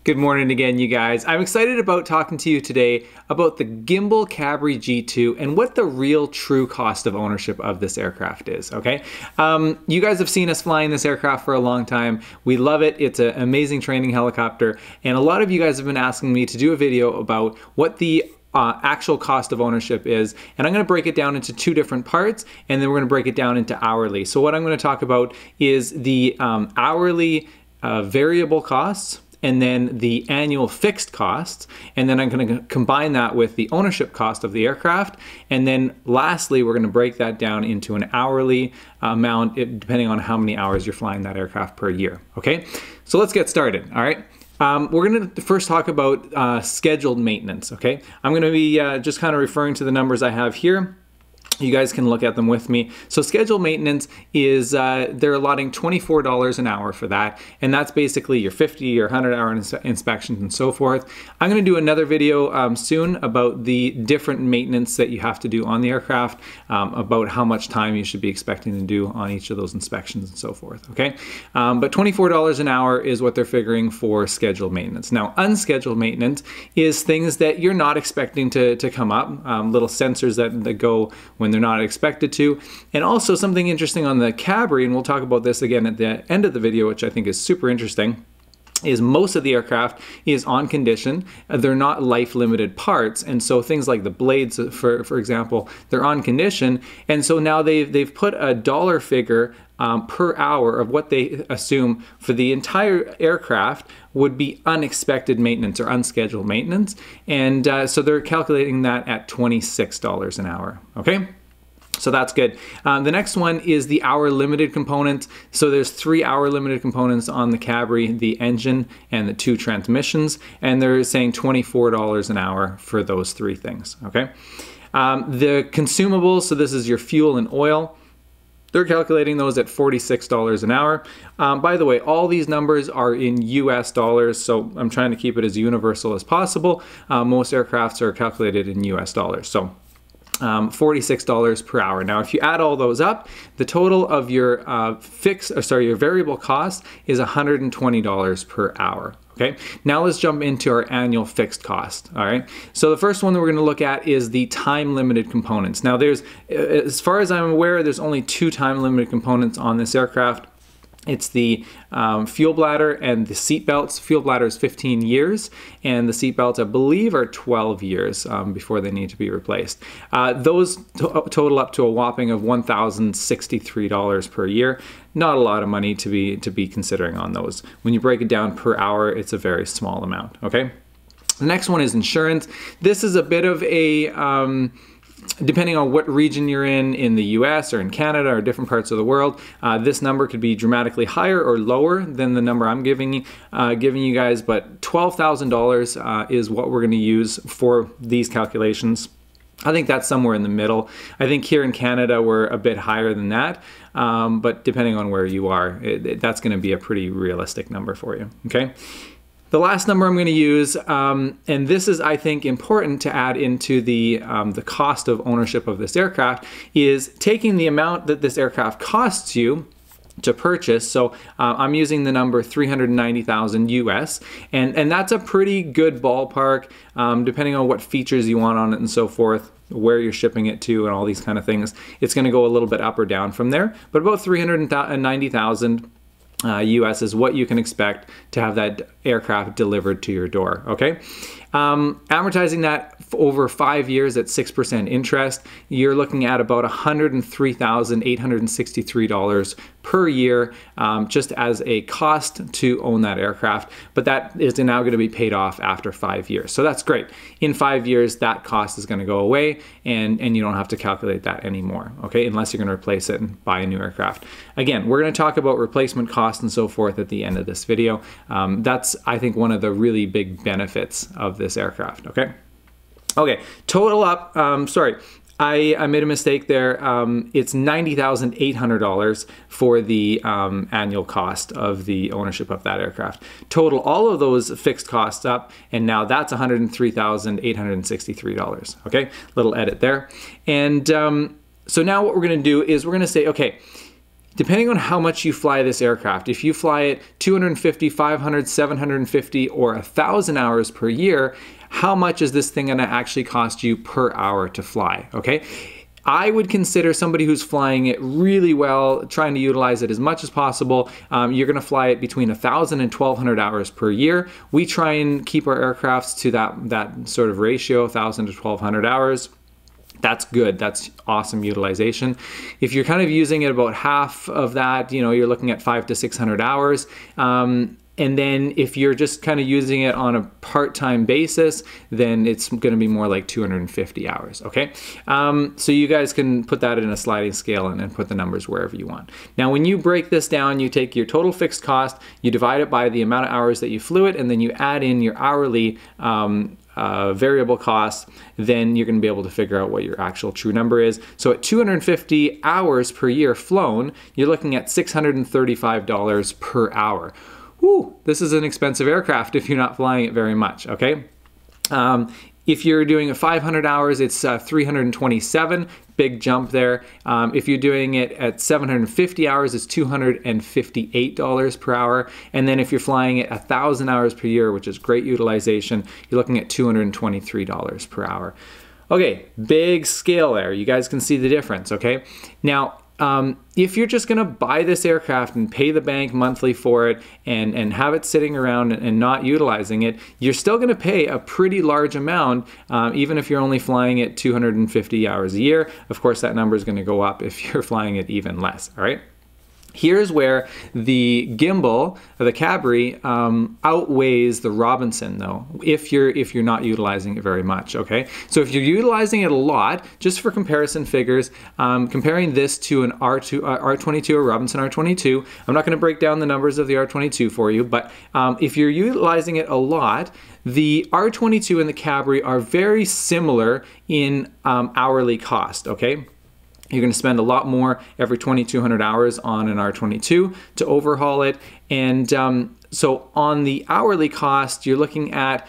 Good morning again, you guys. I'm excited about talking to you today about the Guimbal Cabri G2 and what the real true cost of ownership of this aircraft is, okay? You guys have seen us flying this aircraft for a long time. We love it. It's an amazing training helicopter. And a lot of you guys have been asking me to do a video about what the actual cost of ownership is, and I'm going to break it down into two different parts, and then we're going to break it down into hourly. So what I'm going to talk about is the hourly variable costs, and then the annual fixed costs, and then I'm going to combine that with the ownership cost of the aircraft, and then lastly we're going to break that down into an hourly amount depending on how many hours you're flying that aircraft per year. Okay, so let's get started. All right. We're going to first talk about scheduled maintenance, okay? I'm going to be just kind of referring to the numbers I have here. You guys can look at them with me. So scheduled maintenance is, they're allotting $24 an hour for that, and that's basically your 50 or 100 hour inspections and so forth. I'm going to do another video soon about the different maintenance that you have to do on the aircraft, about how much time you should be expecting to do on each of those inspections and so forth, okay? But $24 an hour is what they're figuring for scheduled maintenance. Now, unscheduled maintenance is things that you're not expecting to come up, little sensors that go when they're not expected to. And also something interesting on the Cabri, and we'll talk about this again at the end of the video, which I think is super interesting, is most of the aircraft is on condition. They're not life limited parts, and so things like the blades, for example, they're on condition, and so now they've put a dollar figure per hour of what they assume for the entire aircraft would be unexpected maintenance or unscheduled maintenance, and so they're calculating that at $26 an hour, okay? So that's good. The next one is the hour limited components. So there's 3 hour limited components on the Cabri, the engine and the 2 transmissions, and they're saying $24 an hour for those 3 things, okay? The consumables, so this is your fuel and oil, they're calculating those at $46 an hour. By the way, all these numbers are in US dollars, so I'm trying to keep it as universal as possible. Most aircrafts are calculated in US dollars. So $46 per hour. Now, if you add all those up, the total of your your variable cost is $120 per hour. Okay, now let's jump into our annual fixed cost. All right, so the first one that we're going to look at is the time limited components. Now, there's, as far as I'm aware, there's only 2 time limited components on this aircraft. It's the fuel bladder and the seat belts. Fuel bladder is 15 years, and the seat belts, I believe, are 12 years before they need to be replaced. Those total up to a whopping of $1,063 per year. Not a lot of money to be considering on those. When you break it down per hour, it's a very small amount, okay? The next one is insurance. This is a bit of a depending on what region you're in the US or in Canada or different parts of the world, this number could be dramatically higher or lower than the number I'm giving you guys, but $12,000 is what we're going to use for these calculations. I think that's somewhere in the middle. I think here in Canada we're a bit higher than that, but depending on where you are, that's going to be a pretty realistic number for you, okay? The last number I'm going to use, and this is, I think, important to add into the cost of ownership of this aircraft, is taking the amount that this aircraft costs you to purchase. So I'm using the number 390,000 US, and that's a pretty good ballpark, depending on what features you want on it and so forth, where you're shipping it to and all these kind of things. It's going to go a little bit up or down from there, but about 390,000 US is what you can expect to have that aircraft delivered to your door, okay? Amortizing that over 5 years at 6% interest, you're looking at about $103,863 per year, just as a cost to own that aircraft, but that is now going to be paid off after 5 years. So that's great. In 5 years, that cost is going to go away, and you don't have to calculate that anymore, okay, unless you're going to replace it and buy a new aircraft. Again, we're going to talk about replacement costs and so forth at the end of this video. That's, I think, one of the really big benefits of this aircraft, okay? Okay, total up, sorry, I made a mistake there. It's $90,800 for the annual cost of the ownership of that aircraft. Total all of those fixed costs up, and now that's $103,863, okay? Little edit there. And so now what we're gonna do is we're gonna say, okay, depending on how much you fly this aircraft, if you fly it 250, 500, 750, or 1,000 hours per year, how much is this thing going to actually cost you per hour to fly, okay? I would consider somebody who's flying it really well, trying to utilize it as much as possible. You're going to fly it between 1,000 and 1,200 hours per year. We try and keep our aircrafts to that sort of ratio, 1,000 to 1,200 hours. That's good. That's awesome utilization. If you're kind of using it about half of that, you know, you're looking at 500 to 600 hours. And then if you're just kind of using it on a part-time basis, then it's going to be more like 250 hours, okay? So you guys can put that in a sliding scale and put the numbers wherever you want. Now, when you break this down, you take your total fixed cost, you divide it by the amount of hours that you flew it, and then you add in your hourly variable costs, then you're going to be able to figure out what your actual true number is. So at 250 hours per year flown, you're looking at $635 per hour. Whew, this is an expensive aircraft if you're not flying it very much, okay? If you're doing a 500 hours, it's 327, big jump there. If you're doing it at 750 hours, it's $258 per hour. And then if you're flying it 1,000 hours per year, which is great utilization, you're looking at $223 per hour. Okay, big scale there. You guys can see the difference, okay? Now, if you're just going to buy this aircraft and pay the bank monthly for it and have it sitting around and not utilizing it, you're still going to pay a pretty large amount, even if you're only flying it 250 hours a year. Of course, that number is going to go up if you're flying it even less, all right? Here's where the Guimbal, the Cabri, outweighs the Robinson though, if you're not utilizing it very much, okay? So if you're utilizing it a lot, just for comparison figures, comparing this to an R22 or Robinson R22, I'm not gonna break down the numbers of the R22 for you, but if you're utilizing it a lot, the R22 and the Cabri are very similar in hourly cost, okay? You're going to spend a lot more every 2,200 hours on an R22 to overhaul it. And so on the hourly cost, you're looking at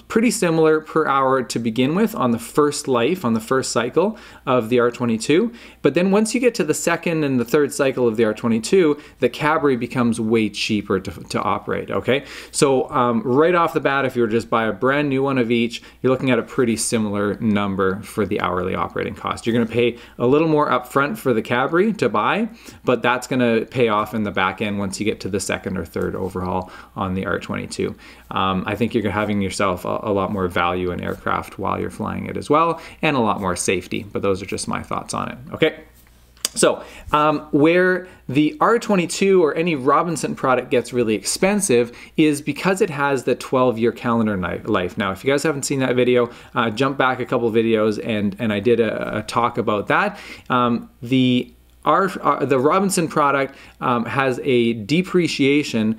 pretty similar per hour to begin with on the first life, on the first cycle of the R22. But then once you get to the second and the third cycle of the R22, the Cabri becomes way cheaper to operate, okay? So right off the bat, if you were to just buy a brand new one of each, you're looking at a pretty similar number for the hourly operating cost. You're gonna pay a little more upfront for the Cabri to buy, but that's gonna pay off in the back end once you get to the second or third overhaul on the R22. I think you're having yourself a lot more value in aircraft while you're flying it as well, and a lot more safety, but those are just my thoughts on it, okay? So where the R22 or any Robinson product gets really expensive is because it has the 12-year calendar life. Now, if you guys haven't seen that video, jump back a couple videos and I did a talk about that. The Robinson product has a depreciation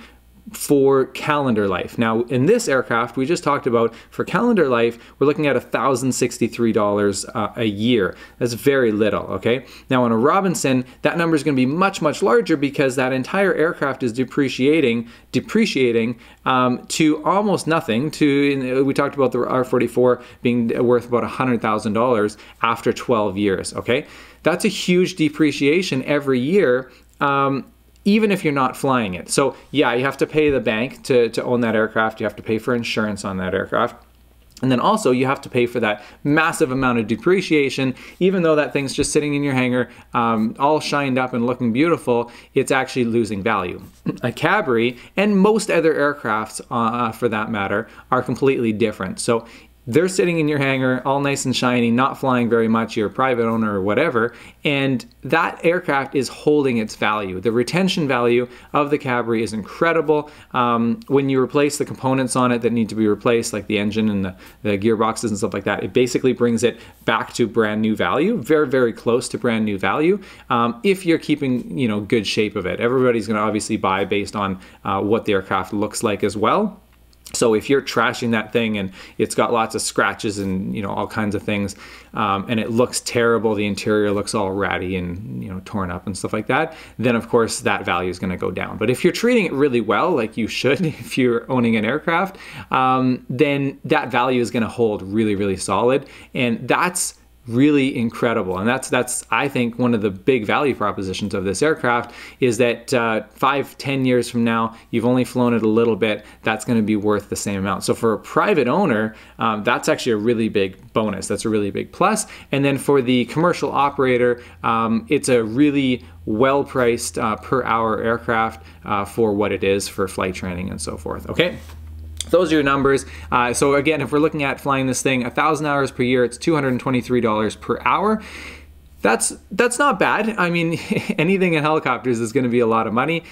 for calendar life. Now, in this aircraft, we just talked about, for calendar life, we're looking at $1,063 a year. That's very little, okay? Now, on a Robinson, that number is going to be much, much larger because that entire aircraft is depreciating to almost nothing. We talked about the R44 being worth about $100,000 after 12 years, okay? That's a huge depreciation every year, even if you're not flying it. So yeah, you have to pay the bank to own that aircraft. You have to pay for insurance on that aircraft. And then also you have to pay for that massive amount of depreciation. Even though that thing's just sitting in your hangar, all shined up and looking beautiful, it's actually losing value. A Cabri, and most other aircrafts for that matter, are completely different. So they're sitting in your hangar, all nice and shiny, not flying very much, you're a private owner or whatever, and that aircraft is holding its value. The retention value of the Cabri is incredible. When you replace the components on it that need to be replaced, like the engine and the gearboxes and stuff like that, it basically brings it back to brand new value, very, very close to brand new value, if you're keeping, you know, good shape of it. Everybody's gonna obviously buy based on what the aircraft looks like as well. So if you're trashing that thing and it's got lots of scratches and, you know, all kinds of things, and it looks terrible, the interior looks all ratty and, you know, torn up and stuff like that, then of course that value is going to go down. But if you're treating it really well, like you should if you're owning an aircraft, then that value is going to hold really, really solid. And that's really incredible. And that's I think one of the big value propositions of this aircraft is that 5-10 years from now, you've only flown it a little bit, that's going to be worth the same amount. So for a private owner, that's actually a really big bonus. That's a really big plus. And then for the commercial operator, it's a really well-priced per hour aircraft for what it is for flight training and so forth. Okay. Those are your numbers. So again, if we're looking at flying this thing 1,000 hours per year, it's $223 per hour. That's not bad. I mean, anything in helicopters is going to be a lot of money.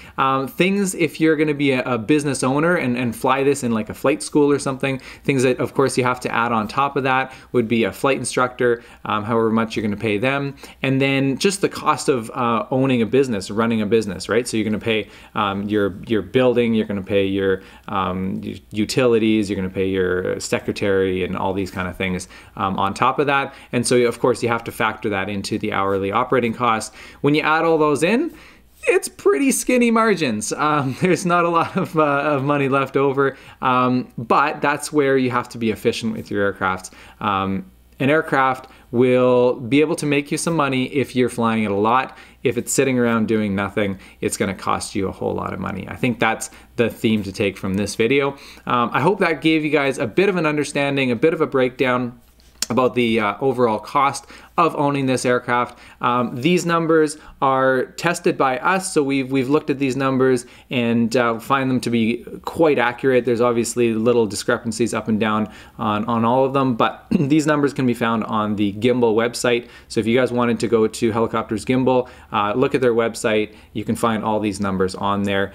Things, if you're going to be a business owner and fly this in like a flight school or something, things that of course you have to add on top of that would be a flight instructor, however much you're going to pay them. And then just the cost of owning a business, running a business, right? So you're going to pay your building, you're going to pay your utilities, you're going to pay your secretary and all these kind of things on top of that. And so of course you have to factor that into the hourly operating costs. When you add all those in, it's pretty skinny margins. There's not a lot of money left over, but that's where you have to be efficient with your aircraft. An aircraft will be able to make you some money if you're flying it a lot. If it's sitting around doing nothing, it's going to cost you a whole lot of money. I think that's the theme to take from this video. I hope that gave you guys a bit of an understanding, a bit of a breakdown about the overall cost of owning this aircraft. These numbers are tested by us, so we've looked at these numbers and find them to be quite accurate. There's obviously little discrepancies up and down on all of them, but these numbers can be found on the Guimbal website. So if you guys wanted to go to Helicopters Guimbal, look at their website, you can find all these numbers on there.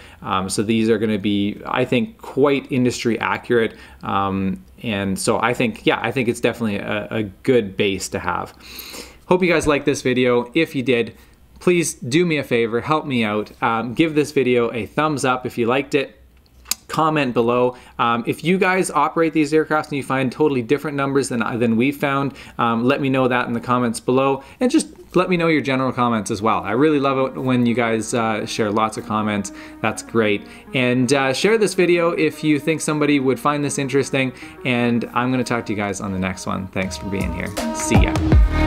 So these are going to be, I think, quite industry accurate. And so I think it's definitely a good base to have. Hope you guys liked this video. If you did, please do me a favor, help me out. Give this video a thumbs up if you liked it. Comment below. If you guys operate these aircrafts and you find totally different numbers than we found, let me know that in the comments below, and just let me know your general comments as well. I really love it when you guys share lots of comments. That's great. And share this video if you think somebody would find this interesting, and I'm going to talk to you guys on the next one. Thanks for being here. See ya.